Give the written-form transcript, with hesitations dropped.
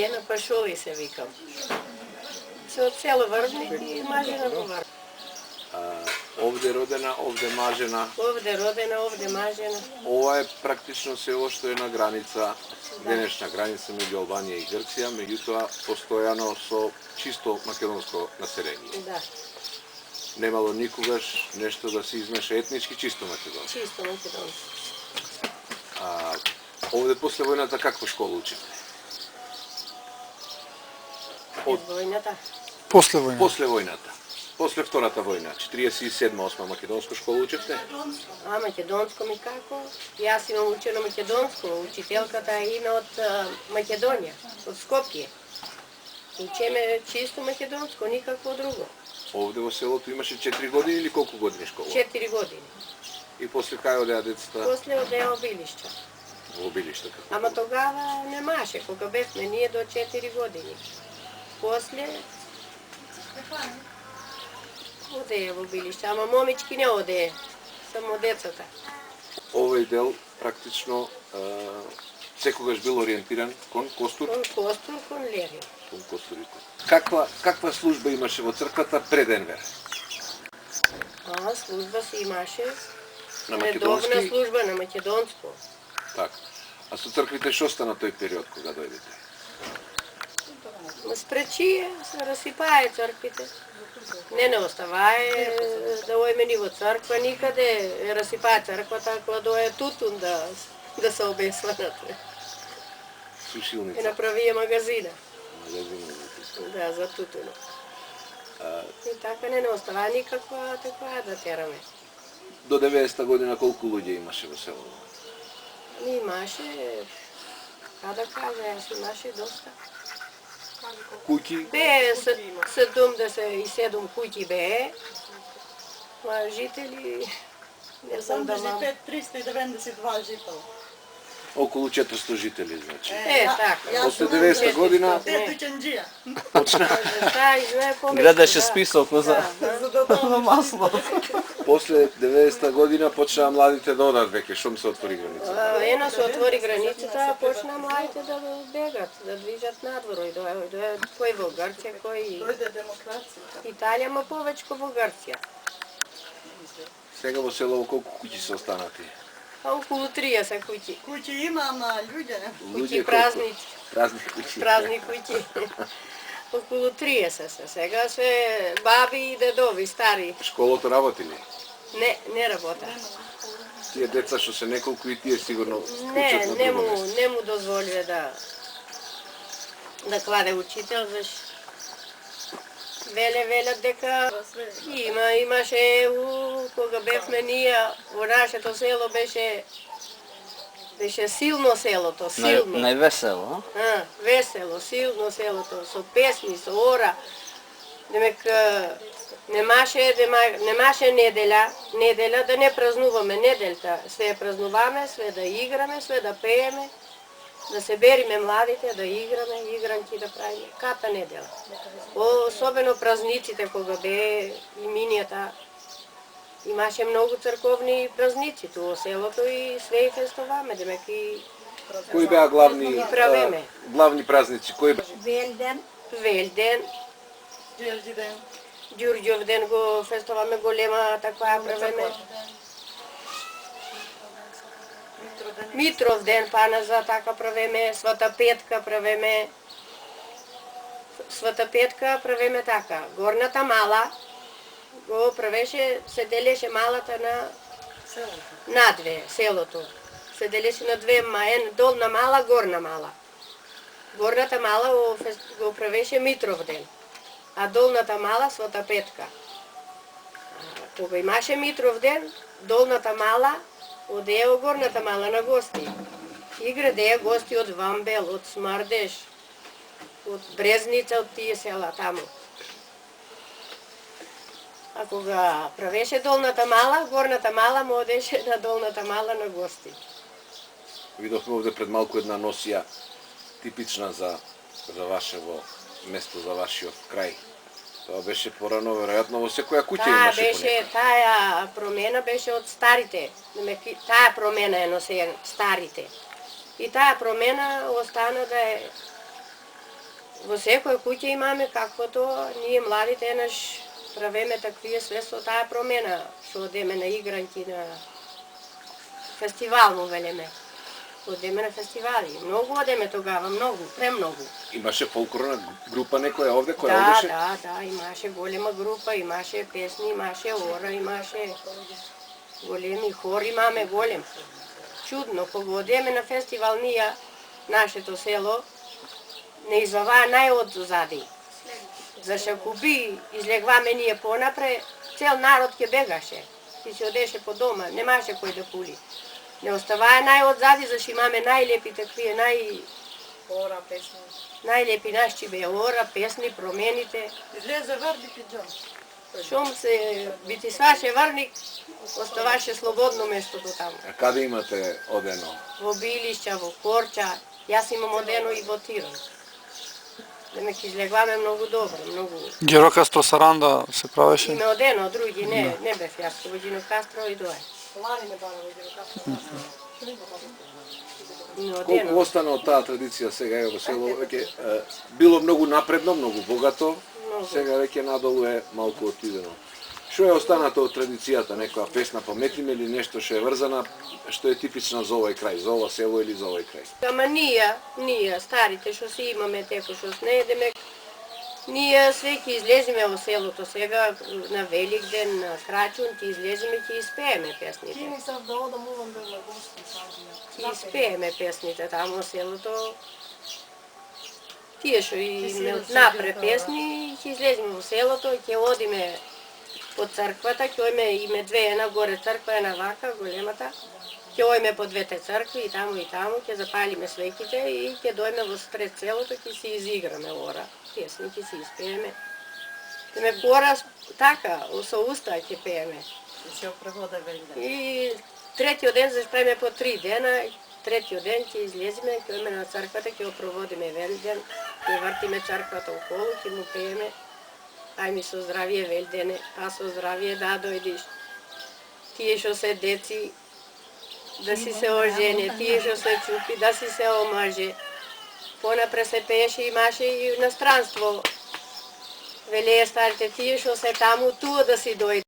На Пашови се викам. Се од село Врвник и мажена во Врвник. Овде родена, овде мажена. Овде родена, овде мажена. Ова е практично село што е на граница, денешна граница меѓу Албанија и Грција, меѓутоа постојано со чисто македонско население. Да. Немало никогаш нешто да се измеша етнички, чисто македонско. Чисто македонско. Овде после војната каква школа учите? Од војната? После војната. После војната. После втората војна, 47-8 македонско школа учевте? Македонско ми како? Јас имам учено македонско, учителката име од Македонија, од Скопје. Учеме чисто македонско, никакво друго. Овде во селото имаше 4 години или колку години школа? 4 години. И после кај одеа децата? После одеа обилишта. Во обилишта како? Ама тогава немаше, кога бевме ние до 4 години. После одеа во обилишта, ама момички не одеа, само децата. Овој дел практично секогаш бил ориентиран кон Костур? Кон Костур, кон Лери. Кон Костур и кон. Каква служба имаше во црквата пред Енвер? Служба се имаше. На Редовна македонски? служба на македонско. Така. А со црквите што стана тој период кога дојдете? Спречи се разсипае црквите. Не оставае да ојме ни во црква никаде. Разсипае црквата, ако дое тутун да се обесванат. Сушилница. И направија магазина. Магазина. Да, за тутуно. И така не оставае никаква таква да тераме. До 90-та година колку луѓе имаше во селото? Имаше, да кажа, имаше доста. Куќи? Бе 77 куќи бе, ма жители, не знам да мам. 392 жители. Околу 400 жители, значи. Така. После 90-та година Тетученџија. почна. Гледаше список на За масло. После 90-та година почнаа младите да одат веќе, шум се отвори граница. Ено се отвори границата, почна младите да бегат, да движат надвор. И кој во Грција, кој Дојде демокрација. Италија, ма повечко во Грција. Сега во селово колку куќи се останати? Околу 30 куќи. Куќи има, ама луѓе не. Куќи празни. Празни куќи. Празни куќи. Околу 30 се. Сега се баби и дедови, стари. Школото работи ли? Не работа. Тие деца што се неколку и тие сигурно учат на Не друго место. му дозволија да кладе учител, велат дека имаше кога бевме ние во нашето село беше силно селото, силно. Највесело, Весело, силно селото, со песни, со ора. Демек немаше неделя да не празнуваме неделта. Све ја празнуваме, све да играме, све да пееме, да се бериме младите, да играме, игранки да правиме. Ката недела. Особено празниците кога бе имињата. Имаше многу црковни празници ту во селото и све и фестуваме, демек и Кои беа главни празници? Кои Велден, Ѓурѓов ден го фестуваме голема таква правиме. Митров ден пана за така правиме, Свата Петка правиме. Свата Петка правиме така. Горната мала го правеше, се делеше малата на две, селото. Се делеше на две, долна мала, горна мала. Горната мала го правеше Митров ден, а долната мала Свата Петка. Кога имаше Митров ден, долната мала одеа горната мала на гости. И градеа гости од Вамбел, од Смардеш, од Брезница, од тие села таму. А кога правеше долната мала, горната мала му одеше на долната мала на гости. Видовме овде пред малку една носија типична за вашево место, за вашиот крај. Тоа беше порано, веројатно во секоја куќа имаше понекад. Таа промена беше од старите. Таа промена е носе старите. И таа промена остана да е во секоја куќа имаме каквото, ние младите еднаш правиме таквие све со таа промена, што одеме на игранки, на фестивал му велеме. Одеме на фестивали. Многу одеме тогава, многу, премногу. Имаше фолклорна група некоја овде која одеше? Да, имаше голема група, имаше песни, имаше ора, имаше големи хор, имаме голем. Чудно, кога одеме на фестивал ние, нашето село, не изваваа најодзади. За шакуби излегваме ние понапре, цел народ ќе бегаше. И се одеше по дома, немаше кој да пули. Не оставаа најодзади, зашто имаме најлепи таквие, Ора, песни. најлепи наши бе ора, песни, промените. Излезе варник и джон. Шом се битисваше варник, оставаше слободно местото таму. А каде имате одено? Во Билишќа, во Корча, јас имам одено и во Тиран. Демек излегваме многу добро, многу. Герокастро Саранда се правеше. Име одено, други не бев јас, во Гинокастро и дое. Лани не бара во Гинокастро. Име Колку одено. остана од таа традиција сега е во село, веќе било многу напредно, многу богато, сега веќе надолу е малку отидено. Што е останато од традицијата, некоја песна паметиме или нешто што е врзана, што е типична за овој крај, за ова село или за овој крај? Ама ние, старите што си имаме теко што не демек, ние све ќе излеземе во селото сега на Великден, на Крачун, ќе излеземе, ќе испееме песните. Кини сам да одам увам да ме гости садија. Ќе испееме песните таму во селото. Тие што имаме напре песни, ќе излеземе во селото, ќе одиме по црквата, ќе ојме име две, една горе црква, една вака, големата. Ќе ојме по двете цркви и таму, ќе запалиме свеќите и ќе дојме во сред селото, ќе си изиграме ора. Песни ќе си испееме. Деме ора така, со уста ќе пееме. И се опревода Великден. И третиот ден заспреме по 3 дена, третиот ден ќе излеземе, ќе ојме на црквата, ќе опроводиме Великден, ќе вртиме црквата околу, ќе му пееме. Ај ми со здравие Велдене, а со здравие да дојдиш. Тие што се деци, да си се ожене, тие што се чупи, да си се омаже. Понапре се пееше, имаше и иностранство. Велеја старите, тие што се таму, туа да си дојде.